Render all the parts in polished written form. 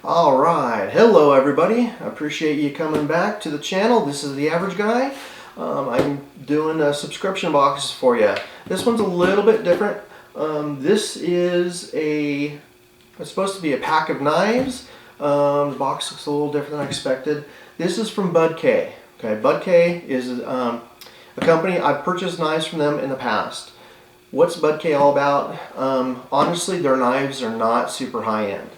Alright, hello everybody. I appreciate you coming back to the channel. This is The Average Guy. I'm doing subscription boxes for you. This one's a little bit different. This is it's supposed to be a pack of knives. The box looks a little different than I expected. This is from BUDK. Okay, BUDK is a company. I've purchased knives from them in the past. What's BUDK all about? Honestly, their knives are not super high-end.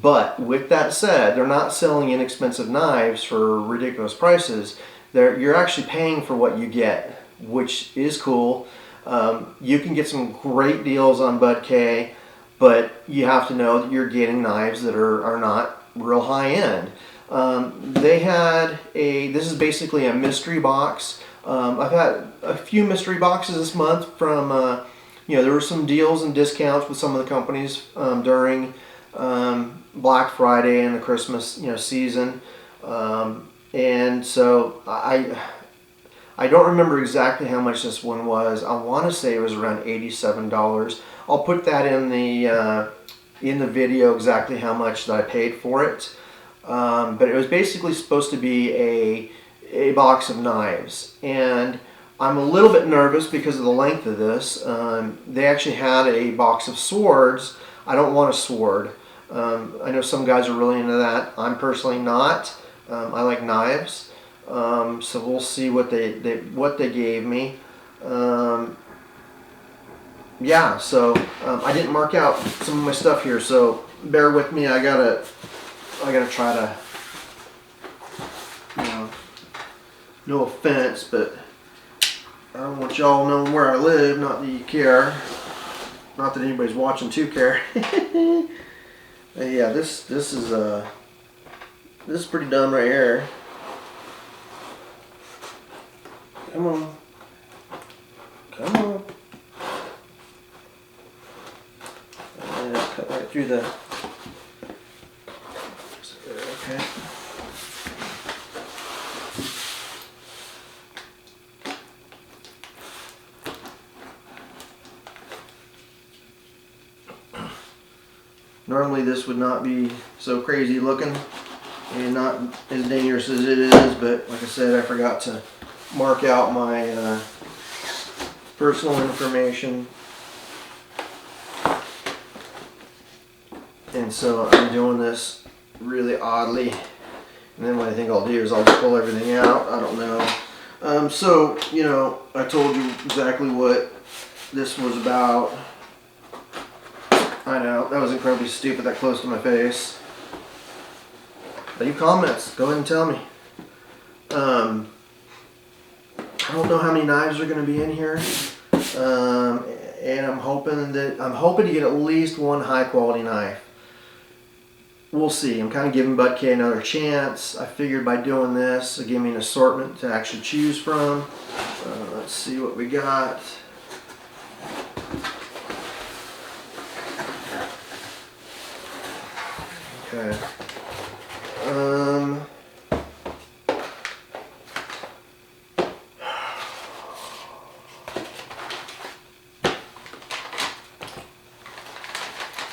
But with that said, they're not selling inexpensive knives for ridiculous prices. You're actually paying for what you get, which is cool. You can get some great deals on BUDK, but you have to know that you're getting knives that are not real high end. This is basically a mystery box. I've had a few mystery boxes this month from, there were some deals and discounts with some of the companies during Black Friday and the Christmas season, and so I don't remember exactly how much this one was. I want to say it was around $87. I'll put that in the video exactly how much that I paid for it, but it was basically supposed to be a box of knives, and I'm a little bit nervous because of the length of this. They actually had a box of swords. I don't want a sword. I know some guys are really into that. I'm personally not. I like knives. So we'll see what they gave me. Yeah, so I didn't mark out some of my stuff here, so bear with me. I gotta try to, no offense, but I don't want y'all knowing where I live. Not that you care. Not that anybody's watching to care. Yeah, this is pretty dumb right here. Come on. Come on. And just cut right through the... Okay. Normally this would not be so crazy looking and not as dangerous as it is, but like I said, I forgot to mark out my personal information, and so I'm doing this really oddly, and then what I think I'll do is I'll just pull everything out. I don't know. So I told you exactly what this was about. I know, that was incredibly stupid, that close to my face. Leave comments, go ahead and tell me. I don't know how many knives are going to be in here, and I'm hoping to get at least one high quality knife. We'll see. I'm kind of giving BUDK another chance. I figured by doing this, it'll give me an assortment to actually choose from. Let's see what we got. Okay. You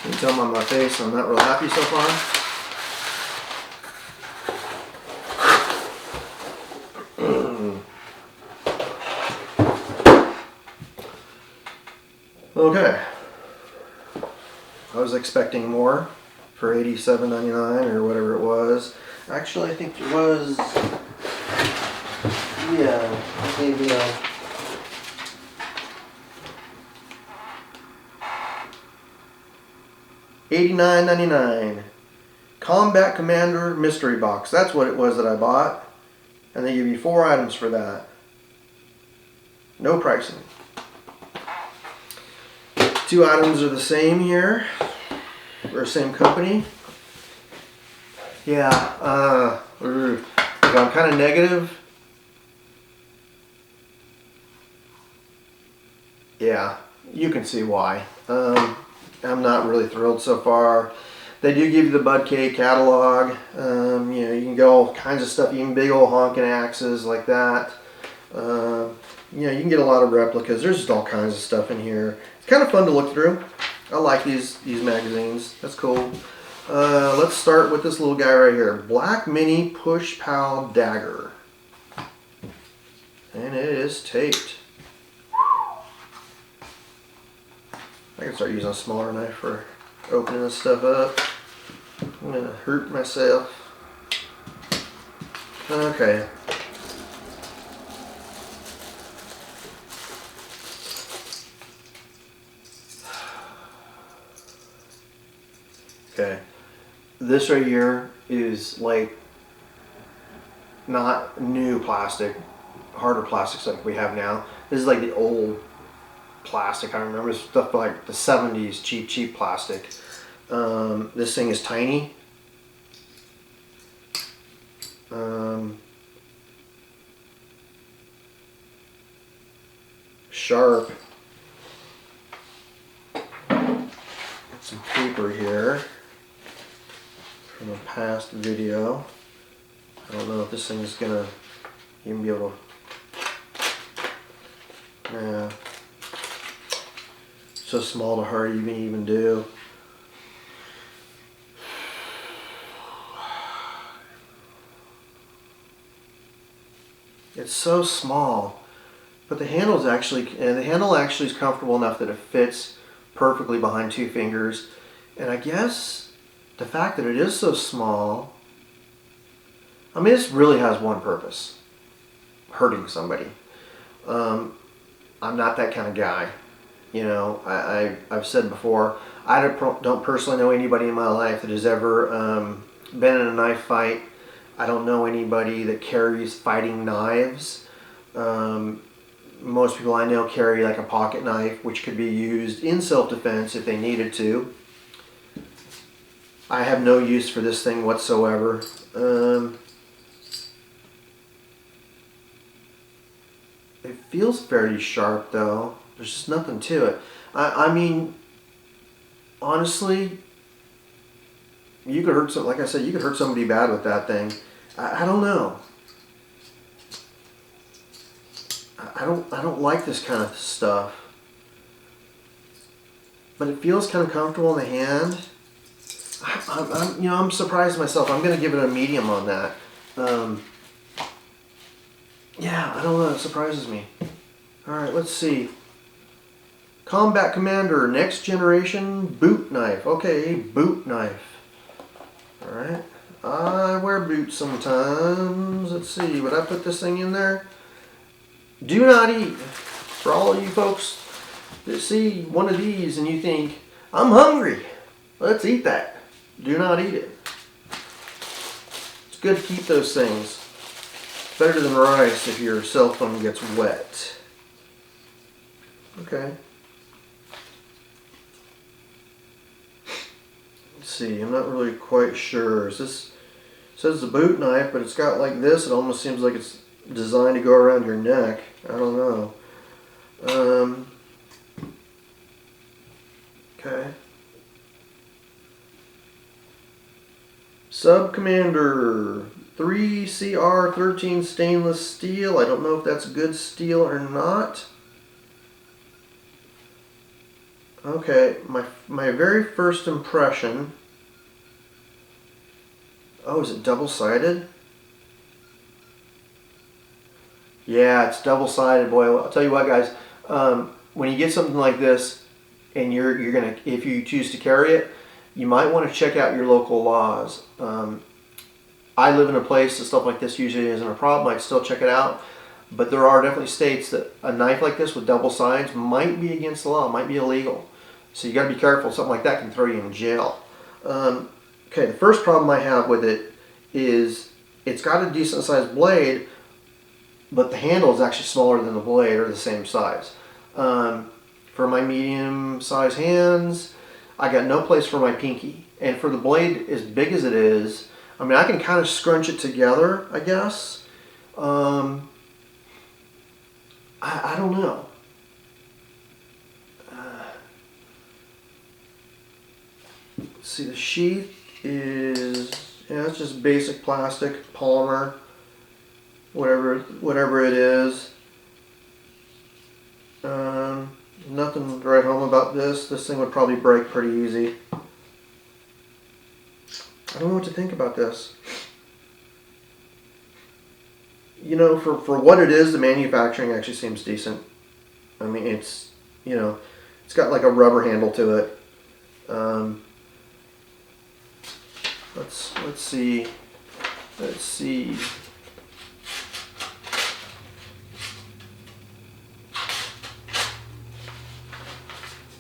can tell them on my face I'm not real happy so far. Okay. I was expecting more for $87.99 or whatever it was. Actually, I think it was, maybe $89.99. Combat Commander Mystery Box. That's what it was that I bought. And they give you 4 items for that. No pricing. 2 items are the same here. Or same company. Yeah, if I'm kind of negative, yeah, you can see why. I'm not really thrilled so far. They do give you the BUDK catalog. You can get all kinds of stuff, even big old honking axes like that. You can get a lot of replicas. There's just all kinds of stuff in here. It's kind of fun to look through. I like these magazines. That's cool. Let's start with this little guy right here. Black Mini Push Pal Dagger. And it is taped. I can start using a smaller knife for opening this stuff up. I'm gonna hurt myself. Okay. Okay. This right here is like not new plastic, harder plastics like we have now. This is like the old plastic. I remember stuff like the 70s cheap plastic. This thing is tiny. Sharp. Got some paper here from a past video. I don't know if this thing is gonna even be able to. Yeah. So small to hard to even do. It's so small, but the handle actually is comfortable enough that it fits perfectly behind 2 fingers. And I guess the fact that it is so small, I mean, this really has one purpose: hurting somebody. I'm not that kind of guy. You know, I've said before, I don't personally know anybody in my life that has ever been in a knife fight. I don't know anybody that carries fighting knives. Most people I know carry like a pocket knife, which could be used in self-defense if they needed to. I have no use for this thing whatsoever. It feels fairly sharp though. There's just nothing to it. I mean, honestly, you could hurt like I said, you could hurt somebody bad with that thing. I don't know. I don't like this kind of stuff. But it feels kind of comfortable in the hand. I'm surprised myself. I'm gonna give it a medium on that. Yeah, I don't know. It surprises me. All right, let's see. Combat Commander, next generation boot knife. Okay, boot knife. All right. I wear boots sometimes. Let's see. Would I put this thing in there? Do not eat. For all of you folks that see one of these and you think, I'm hungry, let's eat that. Do not eat it. It's good to keep those things. Better than rice if your cell phone gets wet. Okay. Let's see, I'm not really quite sure. Is this, it says the boot knife, but it's got like this. It almost seems like it's designed to go around your neck. I don't know. Okay. Sub Commander 3CR13 stainless steel. I don't know if that's good steel or not. Okay, my very first impression. Oh, is it double-sided? Yeah, it's double-sided, boy. I'll tell you what, guys. When you get something like this, and you're gonna, if you choose to carry it, you might want to check out your local laws. I live in a place that stuff like this usually isn't a problem. I'd still check it out, but there are definitely states that a knife like this with double sides might be against the law, might be illegal. So you got to be careful. Something like that can throw you in jail. Okay, the first problem I have with it is it's got a decent sized blade, but the handle is actually smaller than the blade, or the same size. For my medium sized hands, I got no place for my pinky. And for the blade as big as it is, I mean, I can kind of scrunch it together, I guess. I don't know. Let's see, the sheath is, yeah, it's just basic plastic, polymer, whatever it is. Nothing to write home about this. This thing would probably break pretty easy. I don't know what to think about this. You know, for what it is, the manufacturing actually seems decent. I mean, it's, you know, it's got like a rubber handle to it. Let's see. Let's see.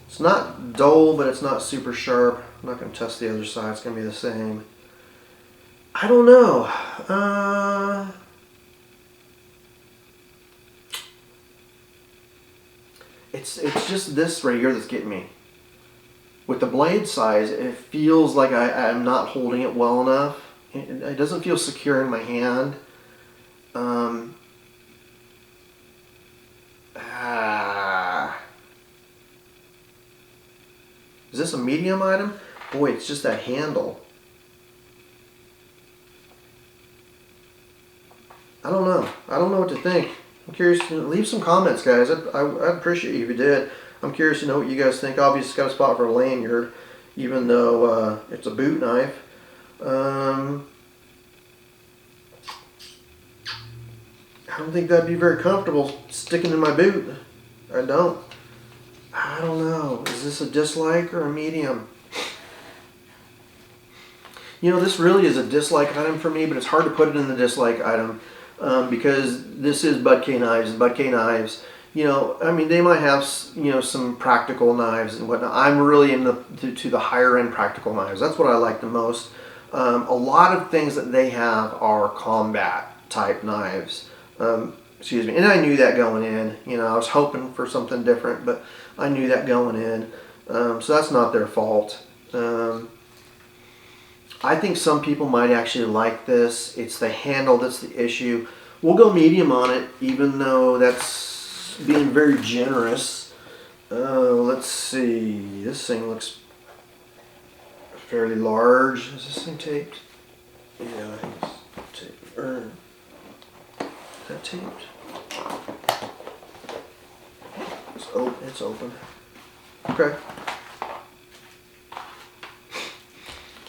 It's not dull, but it's not super sharp. I'm not going to test the other side. It's going to be the same. I don't know. It's just this right here that's getting me. With the blade size, it feels like I'm not holding it well enough. It doesn't feel secure in my hand. Is this a medium item? Boy, it's just that handle. I don't know. I don't know what to think. I'm curious. Leave some comments, guys. I'd appreciate you if you did. I'm curious to know what you guys think. Obviously, it's got a spot for a lanyard, even though it's a boot knife. I don't think that'd be very comfortable sticking in my boot. I don't know. Is this a dislike or a medium? You know, this really is a dislike item for me, but it's hard to put it in the dislike item because this is BUDK knives. And BUDK knives, you know, I mean, they might have, you know, some practical knives and whatnot. I'm really to the higher end practical knives. That's what I like the most. A lot of things that they have are combat type knives. Excuse me. And I knew that going in. You know, I was hoping for something different, but I knew that going in. So that's not their fault. I think some people might actually like this. It's the handle that's the issue. We'll go medium on it, even though that's being very generous. Let's see. This thing looks fairly large. Is this thing taped? Yeah, I think it's taped. Is that taped? It's open. Okay.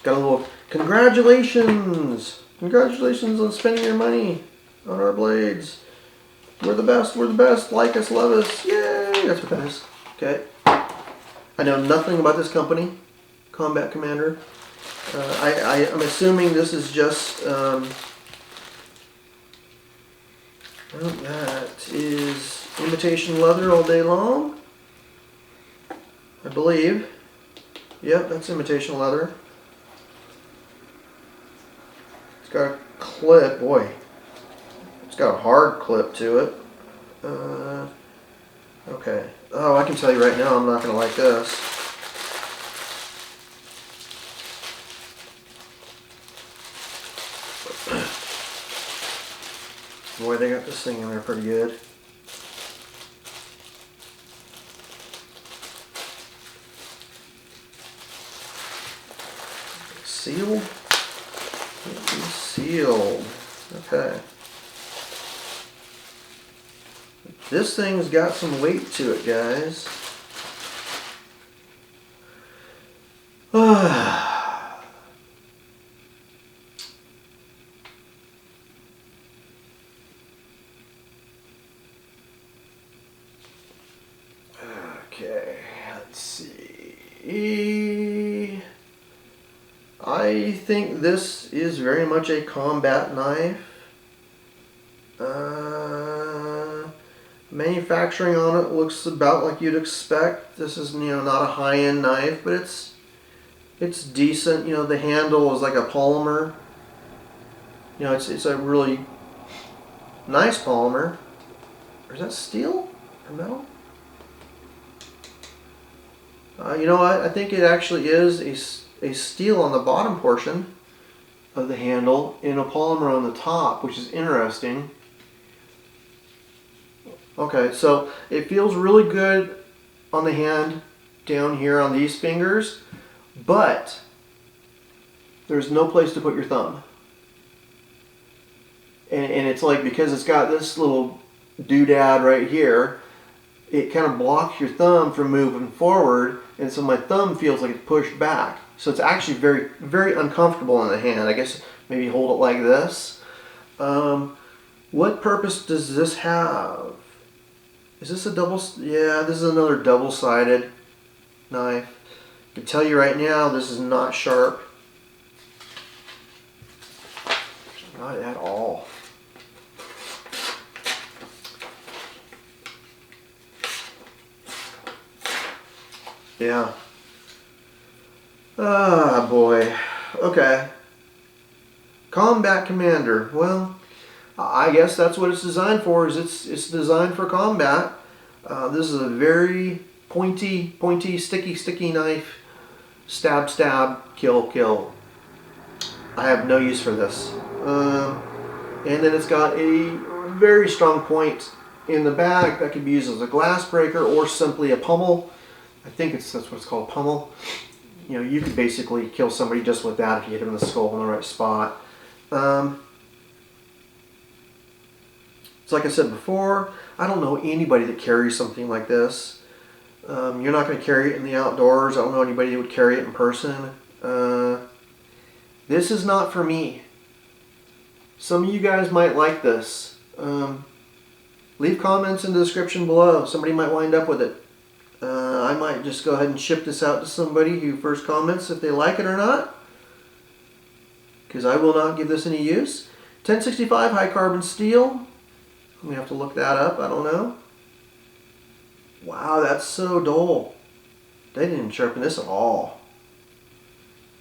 Got a little congratulations! Congratulations on spending your money on our blades. We're the best. We're the best. Like us, love us. Yay! That's what that is. Okay. I know nothing about this company, Combat Commander. I'm assuming this is just. Well, that is imitation leather all day long. I believe. Yep, that's imitation leather. It's got a clip, boy. It's got a hard clip to it. Okay. Oh, I can tell you right now, I'm not going to like this. Boy, they got this thing in there pretty good. Sealed? Sealed. Okay. This thing's got some weight to it, guys. Okay, let's see. I think this is very much a combat knife. Manufacturing on it looks about like you'd expect. This is, you know, not a high-end knife, but it's decent. You know, the handle is like a polymer. You know, it's a really nice polymer. Or is that steel or metal? You know what? I think it actually is a steel on the bottom portion of the handle and a polymer on the top, which is interesting. Okay, so it feels really good on the hand down here on these fingers, but there's no place to put your thumb. And it's like, because it's got this little doodad right here, it kind of blocks your thumb from moving forward, and so my thumb feels like it's pushed back. So it's actually very, very uncomfortable in the hand. I guess maybe hold it like this. What purpose does this have? Is this a double? Yeah, this is another double-sided knife. I can tell you right now, this is not sharp. Not at all. Yeah. Ah, boy. Okay. Combat Commander. Well, I guess that's what it's designed for. Is it's designed for combat. This is a very pointy, sticky knife. Stab, stab, kill, kill. I have no use for this. And then it's got a very strong point in the back that can be used as a glass breaker or simply a pummel. I think that's what it's called, pummel. You know, you could basically kill somebody just with that if you hit them in the skull in the right spot. So like I said before, I don't know anybody that carries something like this. You're not going to carry it in the outdoors. I don't know anybody that would carry it in person. This is not for me. Some of you guys might like this. Leave comments in the description below. Somebody might wind up with it. I might just go ahead and ship this out to somebody who first comments if they like it or not, because I will not give this any use. 1065 high carbon steel. I'm going to have to look that up. I don't know. Wow, that's so dull. They didn't sharpen this at all.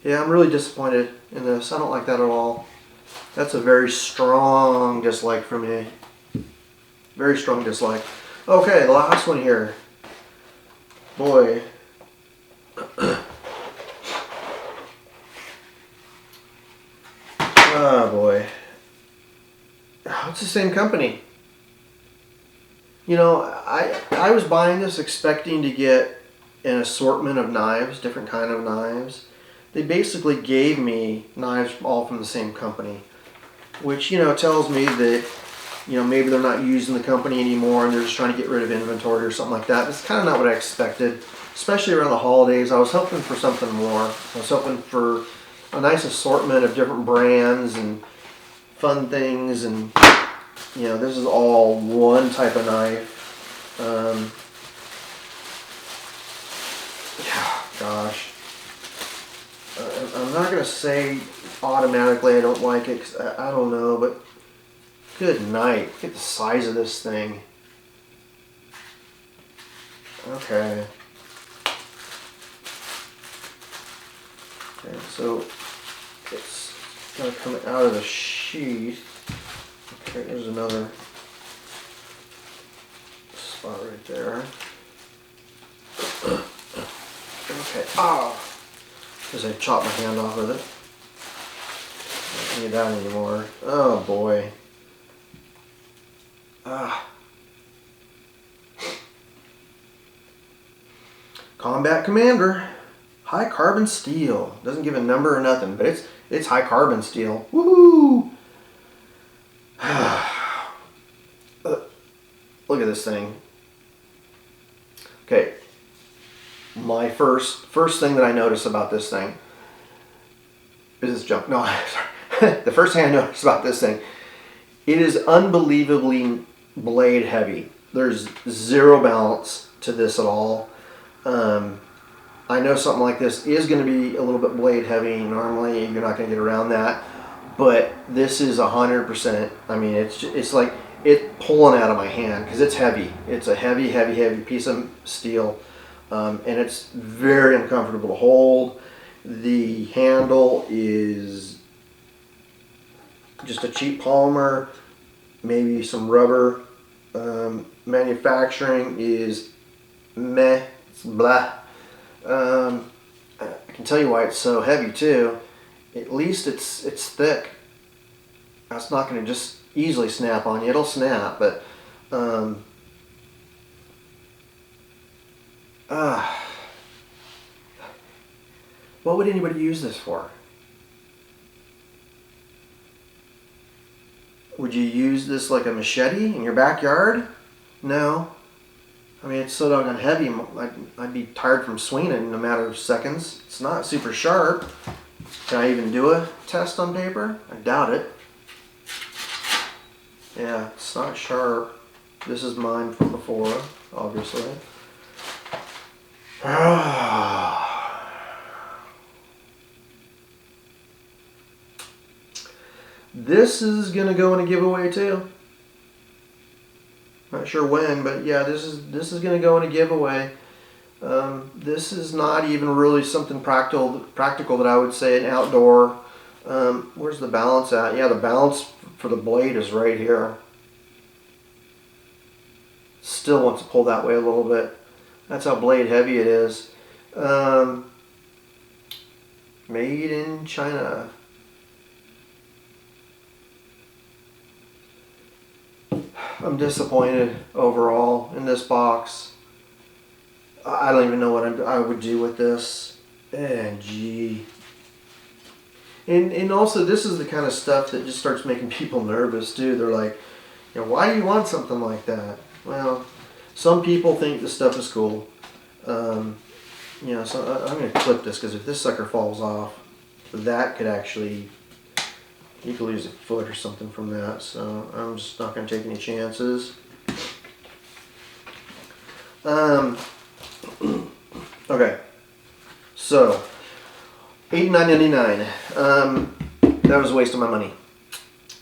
Yeah, I'm really disappointed in this. I don't like that at all. That's a very strong dislike for me. Very strong dislike. Okay, the last one here. Boy. Oh boy. It's the same company. You know, I was buying this expecting to get an assortment of knives, different kind of knives. They basically gave me knives all from the same company, which, you know, tells me that, you know, maybe they're not using the company anymore and they're just trying to get rid of inventory or something like that. It's kind of not what I expected, especially around the holidays. I was hoping for something more. I was hoping for a nice assortment of different brands and fun things, and, you know, this is all one type of knife. Yeah, gosh. I'm not going to say automatically I don't like it, because I don't know, but good night. Look at the size of this thing. Okay. Okay, so it's going to come out of the sheath. Okay, there's another spot right there. Okay, ah! Because I chopped my hand off with it. I don't need that anymore. Oh boy. Ah. Combat Commander. High carbon steel. Doesn't give a number or nothing, but it's high carbon steel. Woohoo! Look at this thing. Okay. My first thing that I notice about this thing is this junk. No, sorry. The first thing I notice about this thing, it is unbelievably blade heavy. There's zero balance to this at all. I know something like this is going to be a little bit blade heavy. Normally, you're not going to get around that, but this is 100%. I mean, it's like it's pulling out of my hand because it's heavy. It's a heavy piece of steel, and it's very uncomfortable to hold. The handle is just a cheap polymer, maybe some rubber. Manufacturing is meh. It's blah. I can tell you why it's so heavy too. At least it's thick. That's not going to just easily snap on you. It'll snap, but what would anybody use this for? Would you use this like a machete in your backyard? No. I mean, it's so doggone heavy, I'd be tired from swinging it in a matter of seconds. It's not super sharp. Can I even do a test on paper? I doubt it. Yeah, it's not sharp. This is mine from before, obviously. This is gonna go in a giveaway too. Not sure when, but yeah, this is gonna go in a giveaway. This is not even really something practical that I would say an outdoor. Where's the balance at? Yeah, the balance for the blade is right here. Still wants to pull that way a little bit. That's how blade heavy it is. Made in China. I'm disappointed overall in this box. I don't even know what I would do with this. And gee. And also, this is the kind of stuff that just starts making people nervous too. They're like, you know, why do you want something like that? Well, some people think this stuff is cool. You know, so I'm going to clip this because if this sucker falls off, that could actually, you could lose a foot or something from that. So I'm just not going to take any chances. Okay, so $89.99. That was a waste of my money.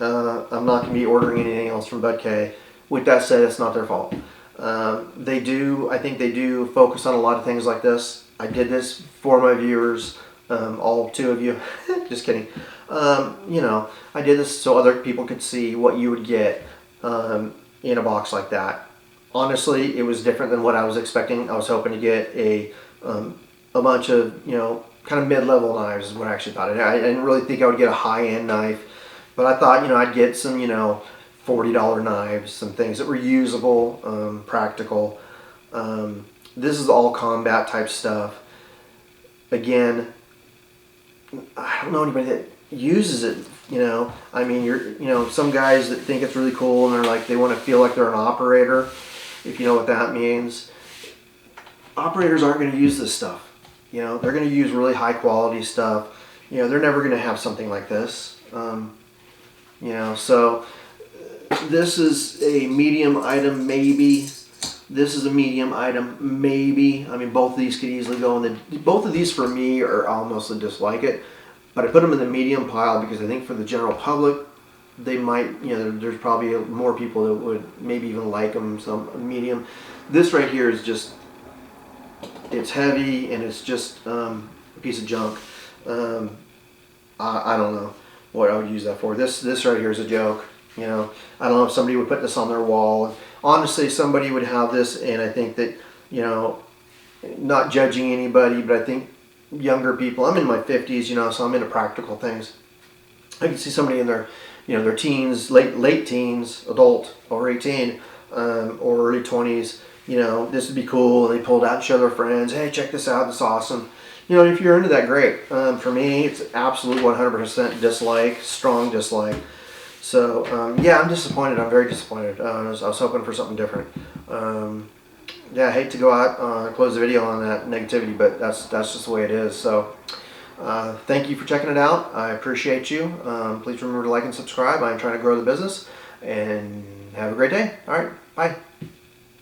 I'm not going to be ordering anything else from BUDK. With that said, it's not their fault. I think they do focus on a lot of things like this. I did this for my viewers, all 2 of you. Just kidding. You know, I did this so other people could see what you would get in a box like that. Honestly, it was different than what I was expecting. I was hoping to get a bunch of, you know, kind of mid-level knives is what I actually thought. I didn't really think I would get a high-end knife, but I thought, you know, I'd get some, you know, $40 knives, some things that were usable, practical. This is all combat type stuff. Again, I don't know anybody that uses it, you know. I mean, you know, some guys that think it's really cool and they're like, they want to feel like they're an operator, if you know what that means. Operators aren't going to use this stuff. You know, they're going to use really high quality stuff. You know, they're never going to have something like this. You know, so this is a medium item, maybe. This is a medium item, maybe. I mean, both of these could easily go in the... Both of these for me are almost a dislike it. But I put them in the medium pile because I think for the general public, they might, you know, there's probably more people that would maybe even like them, some medium. This right here is just, it's heavy and it's just a piece of junk. I don't know what I would use that for. This right here is a joke. You know, I don't know if somebody would put this on their wall. Honestly, somebody would have this, and I think that, you know, not judging anybody, but I think younger people, I'm in my 50s, you know, so I'm into practical things. I can see somebody in their, you know, their teens, late teens, adult, over 18, or early 20s, you know, this would be cool, and they pulled out and show their friends, hey, check this out, this is awesome. You know, if you're into that, great. For me, it's absolute 100% dislike, strong dislike. So, yeah, I'm disappointed. I'm very disappointed. I was hoping for something different. Yeah, I hate to go out and close the video on that negativity, but that's just the way it is. So, thank you for checking it out. I appreciate you. Please remember to like and subscribe. I'm trying to grow the business. And have a great day. All right, bye.